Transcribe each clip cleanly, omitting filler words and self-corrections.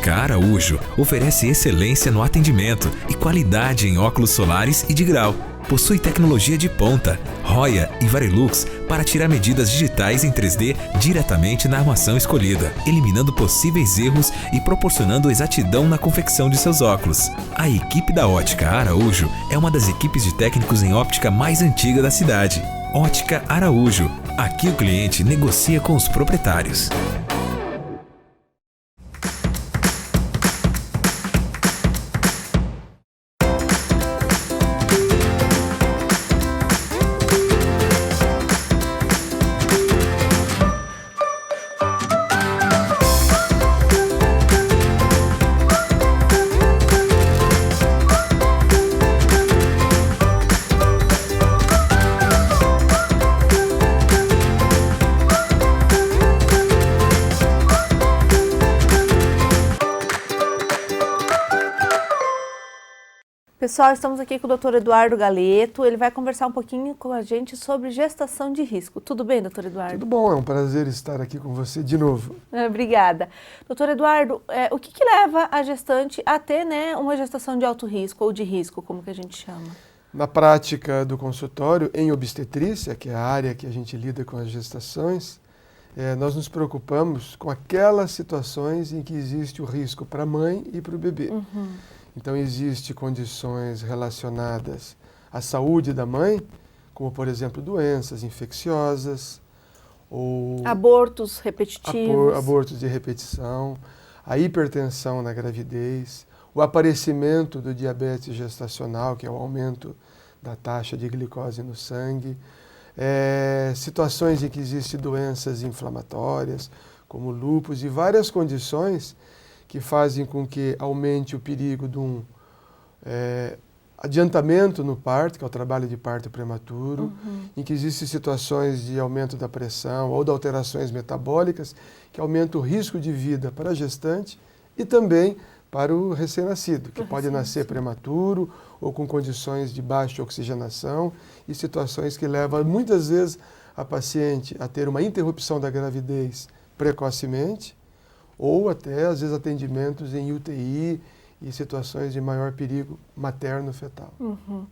Ótica Araújo oferece excelência no atendimento e qualidade em óculos solares e de grau. Possui tecnologia de ponta, Roya e Varilux para tirar medidas digitais em 3D diretamente na armação escolhida, eliminando possíveis erros e proporcionando exatidão na confecção de seus óculos. A equipe da Ótica Araújo é uma das equipes de técnicos em óptica mais antiga da cidade. Ótica Araújo. Aqui o cliente negocia com os proprietários. Pessoal, estamos aqui com o Dr. Eduardo Galeto. Ele vai conversar um pouquinho com a gente sobre gestação de risco. Tudo bem, Dr. Eduardo? Tudo bom, é um prazer estar aqui com você de novo. Obrigada. Dr. Eduardo, o que leva a gestante a ter, uma gestação de alto risco ou de risco, como que a gente chama? Na prática do consultório, em obstetrícia, que é a área que a gente lida com as gestações, nós nos preocupamos com aquelas situações em que existe o risco para a mãe e para o bebê. Uhum. Então, existem condições relacionadas à saúde da mãe, como, por exemplo, doenças infecciosas, ou abortos repetitivos. Abortos de repetição, a hipertensão na gravidez, o aparecimento do diabetes gestacional, que é o aumento da taxa de glicose no sangue, situações em que existem doenças inflamatórias, como lúpus, e várias condições que fazem com que aumente o perigo de um adiantamento no parto, que é o trabalho de parto prematuro, em que existem situações de aumento da pressão ou de alterações metabólicas, que aumentam o risco de vida para a gestante e também para o recém-nascido, que pode nascer prematuro ou com condições de baixa oxigenação e situações que levam muitas vezes a paciente a ter uma interrupção da gravidez precocemente, ou até, às vezes, atendimentos em UTI e situações de maior perigo materno-fetal. Uhum.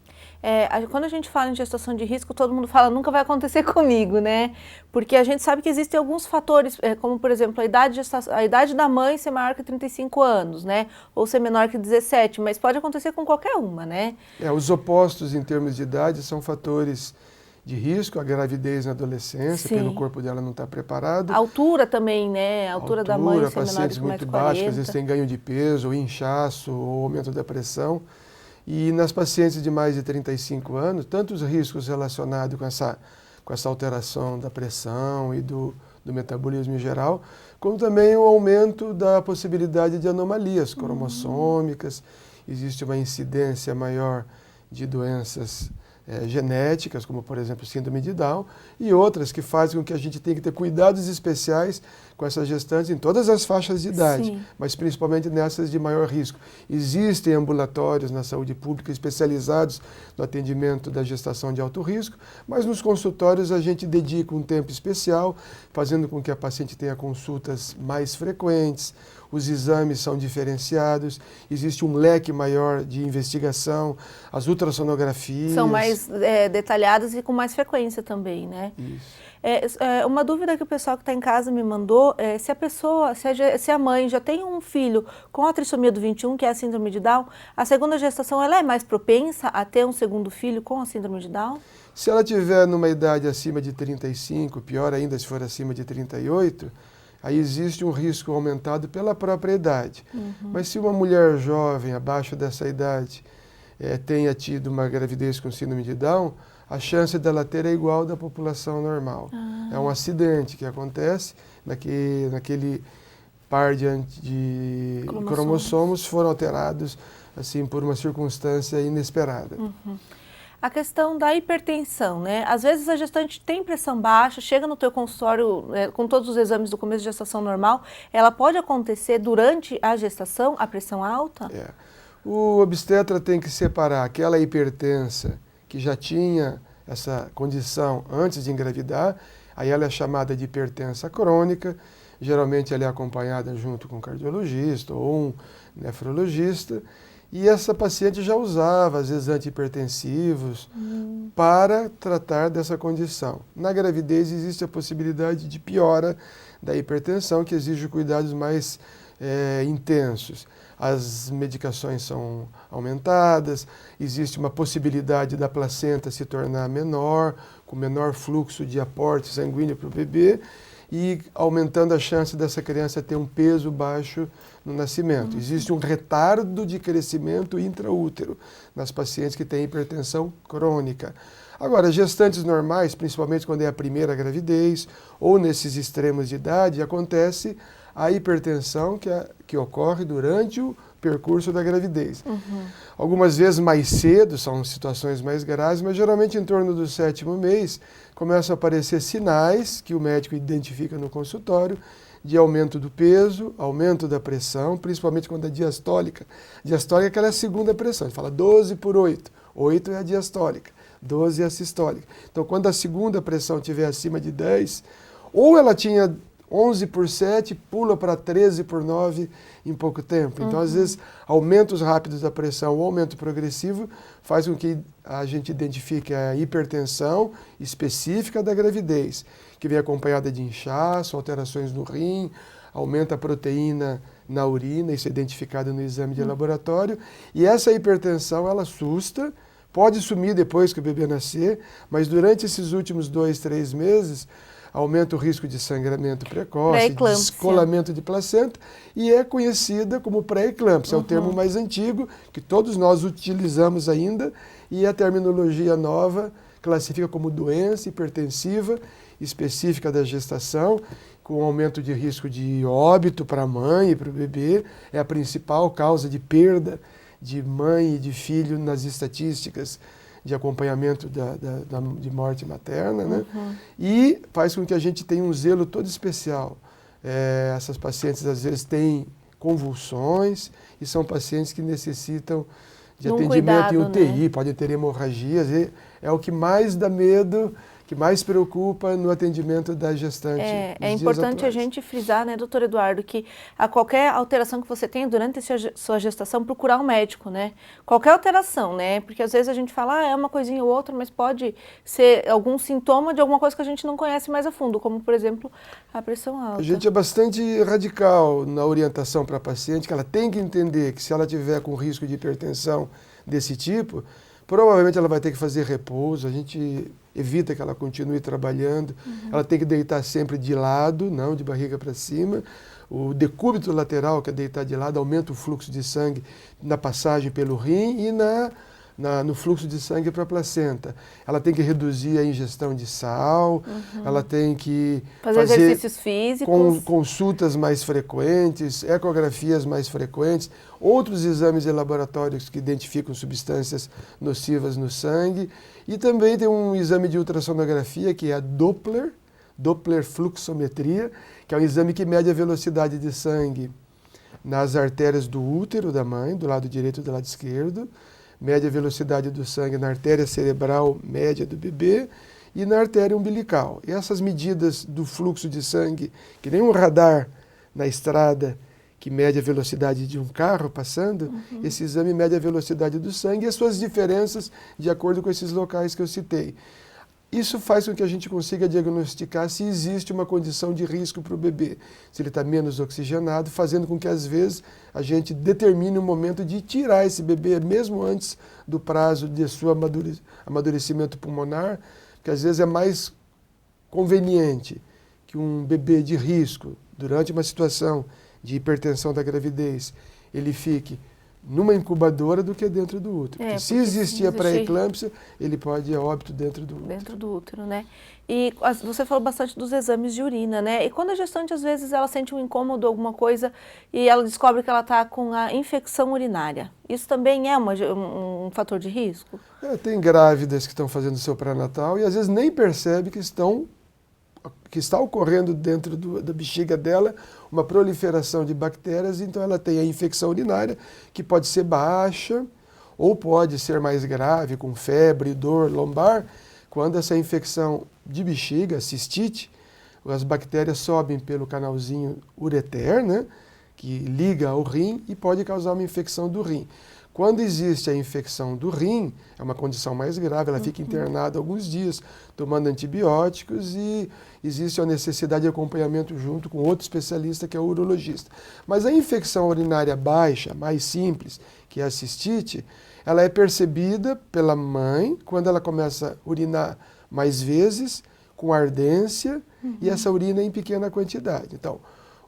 Quando a gente fala em gestação de risco, todo mundo fala, nunca vai acontecer comigo, né? Porque a gente sabe que existem alguns fatores, como, por exemplo, a idade da mãe ser maior que 35 anos, né? Ou ser menor que 17, mas pode acontecer com qualquer uma, né? Os opostos em termos de idade são fatores de risco, a gravidez na adolescência, porque o corpo dela não está preparado. A altura também, né? A altura da mãe ser menor que 1,40 m. Muito baixos, que às vezes tem ganho de peso, ou inchaço, ou aumento da pressão. E nas pacientes de mais de 35 anos, tanto os riscos relacionados com essa alteração da pressão e do metabolismo em geral, como também o aumento da possibilidade de anomalias cromossômicas. Existe uma incidência maior de doenças genéticas, como por exemplo síndrome de Down, e outras que fazem com que a gente tenha que ter cuidados especiais com essas gestantes em todas as faixas de idade, mas principalmente nessas de maior risco. Existem ambulatórios na saúde pública especializados no atendimento da gestação de alto risco, mas nos consultórios a gente dedica um tempo especial, fazendo com que a paciente tenha consultas mais frequentes, os exames são diferenciados, existe um leque maior de investigação, as ultrassonografias. São mais detalhadas e com mais frequência também, né? Isso. Uma dúvida que o pessoal que está em casa me mandou é se a mãe já tem um filho com a trissomia do 21, que é a síndrome de Down, a segunda gestação ela é mais propensa a ter um segundo filho com a síndrome de Down? Se ela tiver numa idade acima de 35, pior ainda se for acima de 38, aí existe um risco aumentado pela própria idade. Mas se uma mulher jovem, abaixo dessa idade, tenha tido uma gravidez com síndrome de Down, a chance dela ter é igual à da população normal. É um acidente que acontece, naquele par de cromossomos foram alterados assim, por uma circunstância inesperada. A questão da hipertensão, né? Às vezes a gestante tem pressão baixa, chega no teu consultório com todos os exames do começo de gestação normal, ela pode acontecer durante a gestação, a pressão alta? O obstetra tem que separar aquela hipertensa que já tinha essa condição antes de engravidar, aí ela é chamada de hipertensa crônica, geralmente ela é acompanhada junto com um cardiologista ou um nefrologista, e essa paciente já usava, às vezes, antihipertensivos para tratar dessa condição. Na gravidez existe a possibilidade de piora da hipertensão, que exige cuidados mais intensos. As medicações são aumentadas, existe uma possibilidade da placenta se tornar menor, com menor fluxo de aporte sanguíneo para o bebê, e aumentando a chance dessa criança ter um peso baixo no nascimento. Existe um retardo de crescimento intraútero nas pacientes que têm hipertensão crônica. Agora, gestantes normais, principalmente quando é a primeira gravidez, ou nesses extremos de idade, acontece a hipertensão que ocorre durante o percurso da gravidez. Algumas vezes mais cedo, são situações mais graves, mas geralmente em torno do 7º mês começam a aparecer sinais que o médico identifica no consultório de aumento do peso, aumento da pressão, principalmente quando é diastólica. Diastólica é aquela segunda pressão, a gente fala 12 por 8. 8 é a diastólica, 12 é a sistólica. Então, quando a segunda pressão estiver acima de 10, ou ela tinha 11 por 7, pula para 13 por 9 em pouco tempo. Então, às vezes, aumentos rápidos da pressão ou aumento progressivo faz com que a gente identifique a hipertensão específica da gravidez, que vem acompanhada de inchaço, alterações no rim, aumenta a proteína na urina, isso é identificado no exame de laboratório. E essa hipertensão, ela assusta, pode sumir depois que o bebê nascer, mas durante esses últimos 2, 3 meses, aumenta o risco de sangramento precoce, descolamento de placenta, e é conhecida como pré-eclâmpsia. É o termo mais antigo, que todos nós utilizamos ainda, e a terminologia nova classifica como doença hipertensiva específica da gestação, com aumento de risco de óbito para a mãe e para o bebê. É a principal causa de perda de mãe e de filho nas estatísticas de acompanhamento de morte materna, né? E faz com que a gente tenha um zelo todo especial. Essas pacientes, às vezes, têm convulsões e são pacientes que necessitam de atendimento em UTI, né? Podem ter hemorragias, e é o que mais dá medo, que mais preocupa no atendimento da gestante. É importante a gente frisar, né, doutor Eduardo, que a qualquer alteração que você tenha durante a sua gestação, procurar um médico, né? Qualquer alteração, né? Porque às vezes a gente fala, é uma coisinha ou outra, mas pode ser algum sintoma de alguma coisa que a gente não conhece mais a fundo, como, por exemplo, a pressão alta. A gente é bastante radical na orientação para a paciente, que ela tem que entender que se ela tiver com risco de hipertensão desse tipo, provavelmente ela vai ter que fazer repouso, a gente evita que ela continue trabalhando, ela tem que deitar sempre de lado, não de barriga para cima. O decúbito lateral, que é deitar de lado, aumenta o fluxo de sangue na passagem pelo rim e no fluxo de sangue para a placenta. Ela tem que reduzir a ingestão de sal, ela tem que fazer exercícios físicos, consultas mais frequentes, ecografias mais frequentes, outros exames de laboratórios que identificam substâncias nocivas no sangue. E também tem um exame de ultrassonografia, que é a Doppler fluxometria, que é um exame que mede a velocidade de sangue nas artérias do útero da mãe, do lado direito e do lado esquerdo, mede a velocidade do sangue na artéria cerebral média do bebê e na artéria umbilical. E essas medidas do fluxo de sangue, que nem um radar na estrada que mede a velocidade de um carro passando, esse exame mede a velocidade do sangue e as suas diferenças de acordo com esses locais que eu citei. Isso faz com que a gente consiga diagnosticar se existe uma condição de risco para o bebê, se ele está menos oxigenado, fazendo com que, às vezes, a gente determine o momento de tirar esse bebê, mesmo antes do prazo de seu amadurecimento pulmonar, que às vezes é mais conveniente que um bebê de risco, durante uma situação de hipertensão da gravidez, ele fique numa incubadora do que dentro do útero. Porque se existir a pré-eclâmpsia, ele pode ir a óbito dentro do útero. Dentro do útero, né? E você falou bastante dos exames de urina, né? E quando a gestante, às vezes, ela sente um incômodo, alguma coisa, e ela descobre que ela está com a infecção urinária. Isso também é um fator de risco? Tem grávidas que estão fazendo o seu pré-natal e, às vezes, nem percebe que está ocorrendo dentro da bexiga dela uma proliferação de bactérias, então ela tem a infecção urinária, que pode ser baixa ou pode ser mais grave, com febre, dor lombar, quando essa infecção de bexiga, cistite, as bactérias sobem pelo canalzinho ureter, né, que liga ao rim e pode causar uma infecção do rim. Quando existe a infecção do rim, é uma condição mais grave, ela fica internada alguns dias tomando antibióticos e existe a necessidade de acompanhamento junto com outro especialista que é o urologista. Mas a infecção urinária baixa, mais simples, que é a cistite, ela é percebida pela mãe quando ela começa a urinar mais vezes, com ardência, e essa urina em pequena quantidade. Então,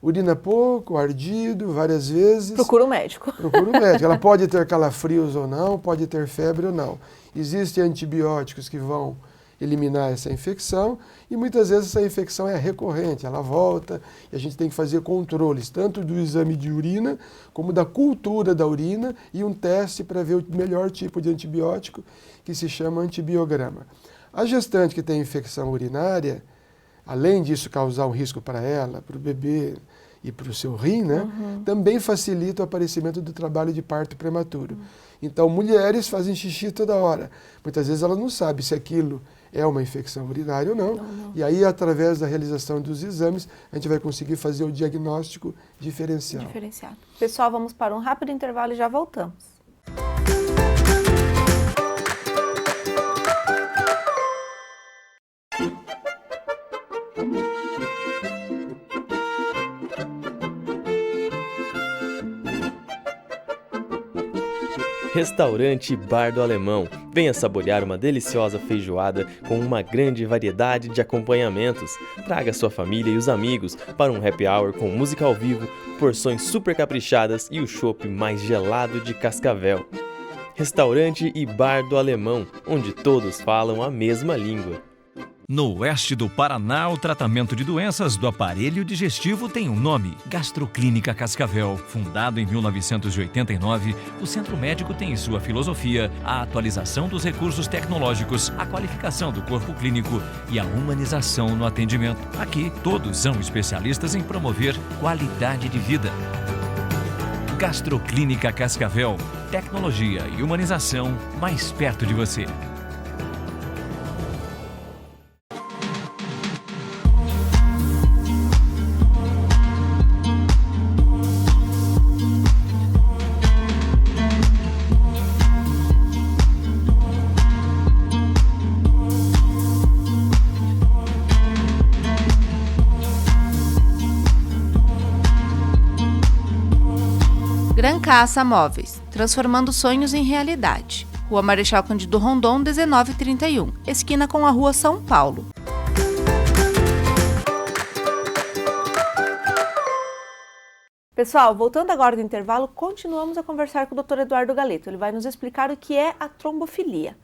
urina pouco, ardido, várias vezes. Procura um médico. Procura um médico. Ela pode ter calafrios ou não, pode ter febre ou não. Existem antibióticos que vão eliminar essa infecção e muitas vezes essa infecção é recorrente, ela volta e a gente tem que fazer controles, tanto do exame de urina como da cultura da urina e um teste para ver o melhor tipo de antibiótico que se chama antibiograma. A gestante que tem infecção urinária, além disso causar um risco para ela, para o bebê e para o seu rim, né, também facilita o aparecimento do trabalho de parto prematuro. Então, mulheres fazem xixi toda hora. Muitas vezes ela não sabe se aquilo é uma infecção urinária ou não. E aí, através da realização dos exames, a gente vai conseguir fazer o diagnóstico diferencial. Pessoal, vamos para um rápido intervalo e já voltamos. Restaurante Bar do Alemão. Venha saborear uma deliciosa feijoada com uma grande variedade de acompanhamentos. Traga sua família e os amigos para um happy hour com música ao vivo, porções super caprichadas e o chopp mais gelado de Cascavel. Restaurante e Bar do Alemão, onde todos falam a mesma língua. No oeste do Paraná, o tratamento de doenças do aparelho digestivo tem um nome: Gastroclínica Cascavel. Fundado em 1989, o Centro Médico tem em sua filosofia a atualização dos recursos tecnológicos, a qualificação do corpo clínico e a humanização no atendimento. Aqui, todos são especialistas em promover qualidade de vida. Gastroclínica Cascavel. Tecnologia e humanização mais perto de você. Gran Casa Móveis, transformando sonhos em realidade. Rua Marechal Cândido Rondon, 1931, esquina com a Rua São Paulo. Pessoal, voltando agora do intervalo, continuamos a conversar com o Dr. Eduardo Galeto. Ele vai nos explicar o que é a trombofilia.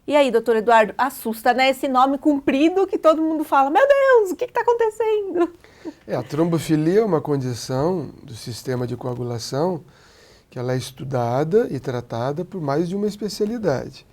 E aí, doutor Eduardo, assusta, né? Esse nome comprido que todo mundo fala, meu Deus, o que está acontecendo? A trombofilia é uma condição do sistema de coagulação que ela é estudada e tratada por mais de uma especialidade.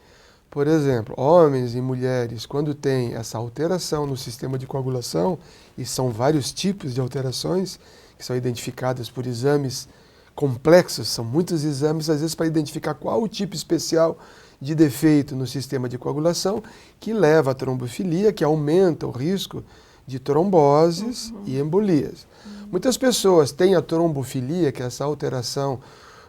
Por exemplo, homens e mulheres, quando tem essa alteração no sistema de coagulação, e são vários tipos de alterações que são identificadas por exames complexos, são muitos exames, às vezes, para identificar qual o tipo especial de defeito no sistema de coagulação que leva à trombofilia, que aumenta o risco de tromboses e embolias. Muitas pessoas têm a trombofilia, que é essa alteração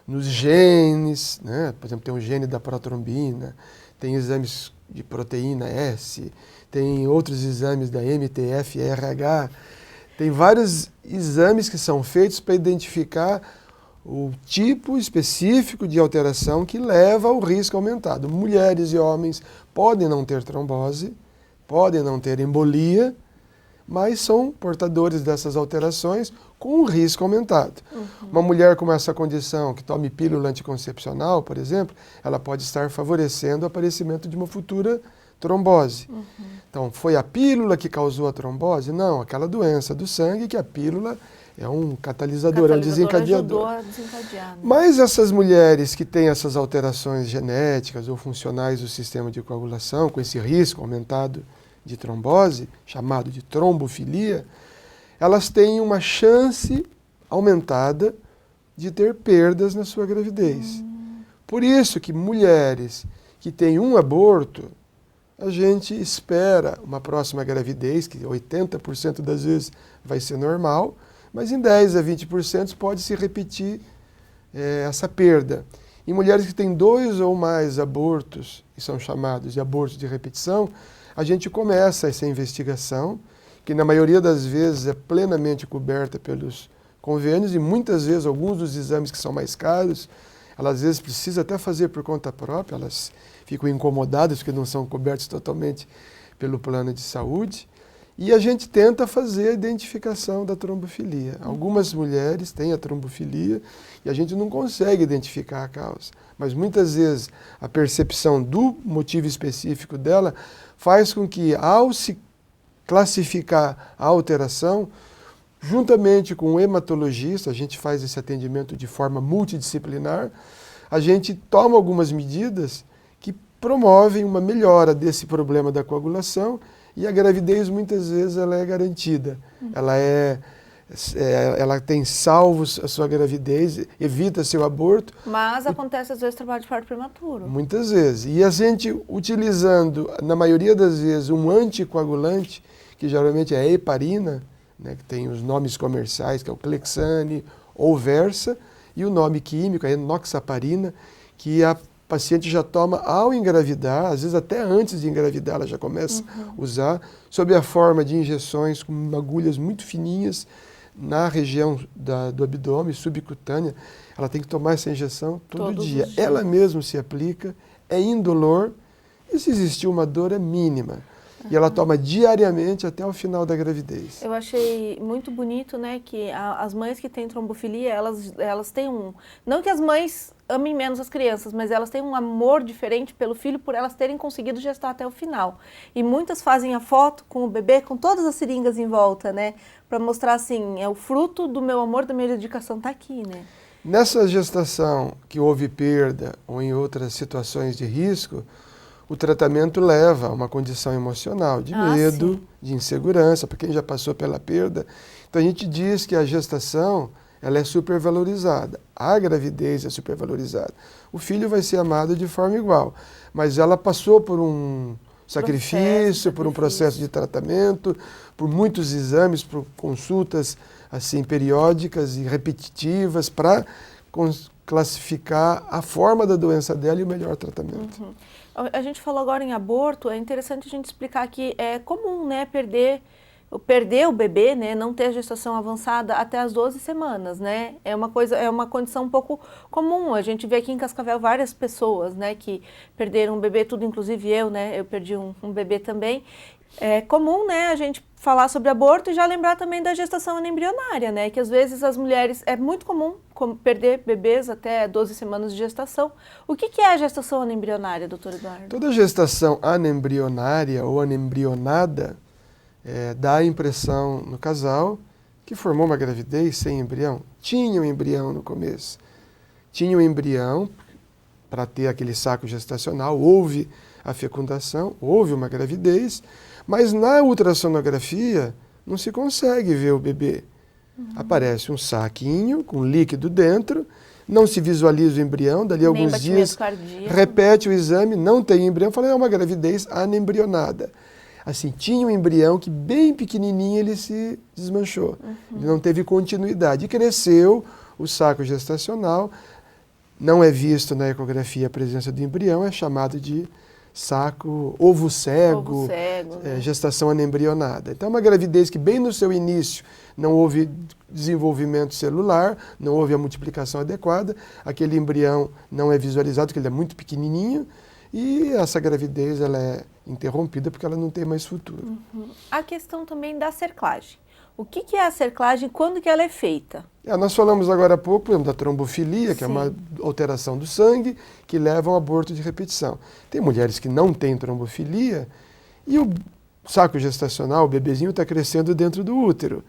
nos genes, né? Por exemplo, tem o gene da protrombina, tem exames de proteína S, tem outros exames da MTF-RH, tem vários exames que são feitos para identificar o tipo específico de alteração que leva ao risco aumentado. Mulheres e homens podem não ter trombose, podem não ter embolia, mas são portadores dessas alterações com um risco aumentado. Uma mulher com essa condição, que tome pílula anticoncepcional, por exemplo, ela pode estar favorecendo o aparecimento de uma futura trombose. Então, foi a pílula que causou a trombose? Não, aquela doença do sangue que a pílula é um catalisador, é um desencadeador. Ajudou a desencadear, né? Mas essas mulheres que têm essas alterações genéticas ou funcionais do sistema de coagulação, com esse risco aumentado de trombose, chamado de trombofilia, elas têm uma chance aumentada de ter perdas na sua gravidez. Por isso que mulheres que têm um aborto, a gente espera uma próxima gravidez, que 80% das vezes vai ser normal, mas em 10 a 20% pode se repetir essa perda. Em mulheres que têm 2 ou mais abortos, que são chamados de abortos de repetição, a gente começa essa investigação, que na maioria das vezes é plenamente coberta pelos convênios, e muitas vezes alguns dos exames que são mais caros, elas às vezes precisam até fazer por conta própria, elas ficam incomodadas porque não são cobertas totalmente pelo plano de saúde. E a gente tenta fazer a identificação da trombofilia. Algumas mulheres têm a trombofilia e a gente não consegue identificar a causa. Mas muitas vezes a percepção do motivo específico dela faz com que, ao se classificar a alteração, juntamente com o hematologista, a gente faz esse atendimento de forma multidisciplinar, a gente toma algumas medidas que promovem uma melhora desse problema da coagulação. E a gravidez, muitas vezes, ela é garantida. Ela tem salvos a sua gravidez, evita seu aborto. Mas acontece, às vezes, trabalho de parto prematuro. Muitas vezes. E a gente, utilizando, na maioria das vezes, um anticoagulante, que geralmente é a heparina, né, que tem os nomes comerciais, que é o Clexane ou Versa, e o nome químico, a enoxaparina, que a paciente já toma ao engravidar, às vezes até antes de engravidar ela já começa a usar, sob a forma de injeções com agulhas muito fininhas na região do abdômen, subcutânea. Ela tem que tomar essa injeção todo dia. Ela mesma se aplica, é indolor, e se existir uma dor é mínima. E ela toma diariamente até o final da gravidez. Eu achei muito bonito, né, que as mães que têm trombofilia, elas têm não que as mães amem menos as crianças, mas elas têm um amor diferente pelo filho por elas terem conseguido gestar até o final. E muitas fazem a foto com o bebê, com todas as seringas em volta, né, para mostrar assim, é o fruto do meu amor, da minha dedicação está aqui, né. Nessa gestação que houve perda ou em outras situações de risco, o tratamento leva a uma condição emocional de medo, de insegurança, para quem já passou pela perda. Então a gente diz que a gestação ela é supervalorizada, a gravidez é supervalorizada. O filho vai ser amado de forma igual, mas ela passou por um sacrifício, por um processo de tratamento, por muitos exames, por consultas assim periódicas e repetitivas para classificar a forma da doença dela e o melhor tratamento. A gente falou agora em aborto, é interessante a gente explicar que é comum, né, perder o bebê, né, não ter a gestação avançada até as 12 semanas, né, é uma condição um pouco comum. A gente vê aqui em Cascavel várias pessoas, né, que perderam um bebê, tudo inclusive eu, né, eu perdi um bebê também. É comum, né, a gente falar sobre aborto e já lembrar também da gestação anembrionária, né, que às vezes as mulheres, é muito comum perder bebês até 12 semanas de gestação. O que é a gestação anembrionária, doutor Eduardo? Toda gestação anembrionária ou anembrionada dá a impressão no casal que formou uma gravidez sem embrião. Tinha um embrião no começo. Tinha um embrião para ter aquele saco gestacional, houve a fecundação, houve uma gravidez, mas na ultrassonografia não se consegue ver o bebê. Aparece um saquinho com líquido dentro, não se visualiza o embrião, dali a alguns dias repete o exame, não tem embrião, fala, é uma gravidez anembrionada. Assim, tinha um embrião que bem pequenininho ele se desmanchou, ele não teve continuidade, e cresceu o saco gestacional, não é visto na ecografia a presença do embrião, é chamado de saco, ovo cego, né? Gestação anembrionada. Então, é uma gravidez que bem no seu início não houve desenvolvimento celular, não houve a multiplicação adequada, aquele embrião não é visualizado porque ele é muito pequenininho e essa gravidez ela é interrompida porque ela não tem mais futuro. A questão também da cerclagem. O que é a cerclagem e quando que ela é feita? Nós falamos agora há pouco, por exemplo, da trombofilia, que é uma alteração do sangue que leva a um aborto de repetição. Tem mulheres que não têm trombofilia e o saco gestacional, o bebezinho, está crescendo dentro do útero.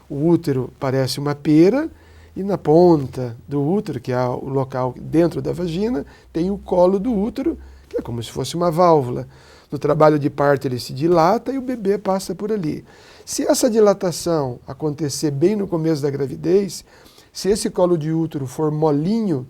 O útero parece uma pera e na ponta do útero, que é o local dentro da vagina, tem o colo do útero, que é como se fosse uma válvula. No trabalho de parto ele se dilata e o bebê passa por ali. Se essa dilatação acontecer bem no começo da gravidez, se esse colo de útero for molinho,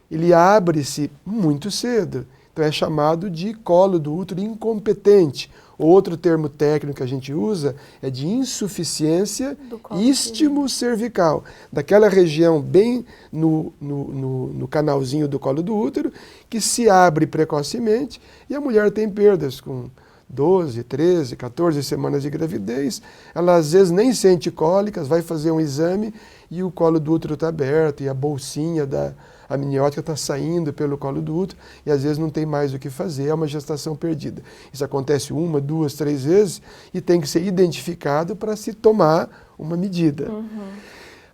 ele abre-se muito cedo. Então é chamado de colo do útero incompetente. Outro termo técnico que a gente usa é de insuficiência istmo-cervical, daquela região bem no canalzinho do colo do útero, que se abre precocemente e a mulher tem perdas com 12, 13, 14 semanas de gravidez. Ela às vezes nem sente cólicas, vai fazer um exame e o colo do útero está aberto e a bolsinha da amniótica está saindo pelo colo do útero e às vezes não tem mais o que fazer, é uma gestação perdida. Isso acontece 1, 2, 3 vezes e tem que ser identificado para se tomar uma medida.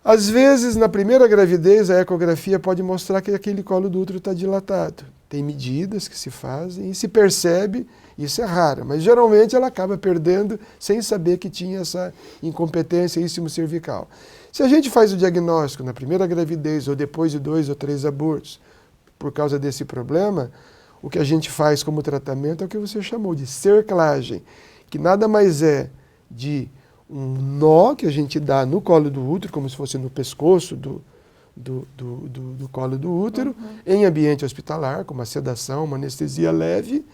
Às vezes, na primeira gravidez, a ecografia pode mostrar que aquele colo do útero está dilatado. Tem medidas que se fazem e se percebe, isso é raro, mas geralmente ela acaba perdendo sem saber que tinha essa incompetência istmo-cervical. Se a gente faz o diagnóstico na primeira gravidez ou depois de 2 ou 3 abortos, por causa desse problema, o que a gente faz como tratamento é o que você chamou de cerclagem, que nada mais é de um nó que a gente dá no colo do útero, como se fosse no pescoço do colo do útero, em ambiente hospitalar, com uma sedação, uma anestesia leve,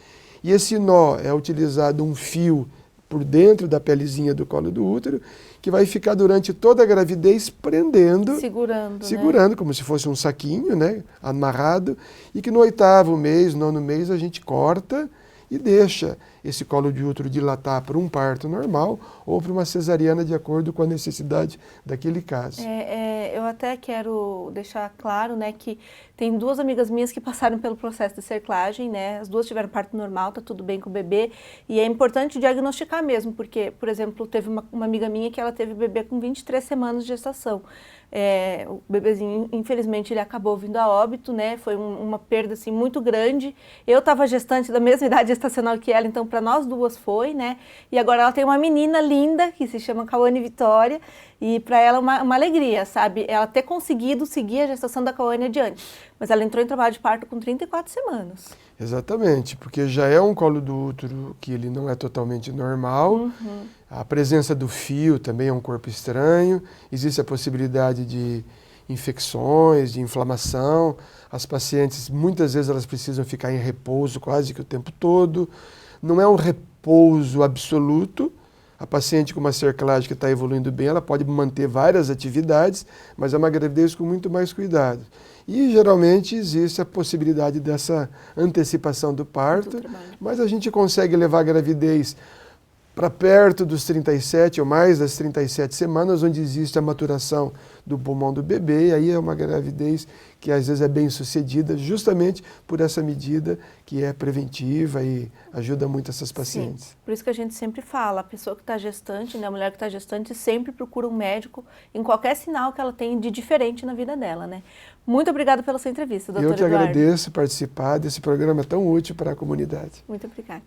e esse nó é utilizado um fio por dentro da pelezinha do colo do útero, que vai ficar durante toda a gravidez prendendo, segurando, né? Como se fosse um saquinho, né, amarrado, e que no 8º mês, 9º mês, a gente corta e deixa esse colo de útero dilatar para um parto normal ou para uma cesariana de acordo com a necessidade daquele caso. Eu até quero deixar claro, né, que tem 2 amigas minhas que passaram pelo processo de cerclagem, né, as 2 tiveram parto normal, tá tudo bem com o bebê, e é importante diagnosticar mesmo, porque, por exemplo, teve uma amiga minha que ela teve bebê com 23 semanas de gestação. O bebezinho, infelizmente, ele acabou vindo a óbito, né? Foi uma perda assim, muito grande. Eu estava gestante da mesma idade gestacional que ela, então para nós 2 foi, né? E agora ela tem uma menina linda que se chama Cauane Vitória e para ela uma alegria, sabe? Ela ter conseguido seguir a gestação da Cauane adiante. Mas ela entrou em trabalho de parto com 34 semanas. Exatamente, porque já é um colo do útero que ele não é totalmente normal. A presença do fio também é um corpo estranho. Existe a possibilidade de infecções, de inflamação. As pacientes, muitas vezes, elas precisam ficar em repouso quase que o tempo todo. Não é um repouso absoluto. A paciente com uma cerclagem que está evoluindo bem, ela pode manter várias atividades, mas é uma gravidez com muito mais cuidado. E geralmente existe a possibilidade dessa antecipação do parto, mas a gente consegue levar a gravidez para perto dos 37 ou mais das 37 semanas, onde existe a maturação do pulmão do bebê, e aí é uma gravidez que às vezes é bem sucedida, justamente por essa medida que é preventiva e ajuda muito essas pacientes. Sim, por isso que a gente sempre fala, a pessoa que está gestante, né, a mulher que está gestante, sempre procura um médico em qualquer sinal que ela tem de diferente na vida dela, né? Muito obrigada pela sua entrevista, doutor Eu que Eduardo. agradeço participar desse programa tão útil para a comunidade. Muito obrigada.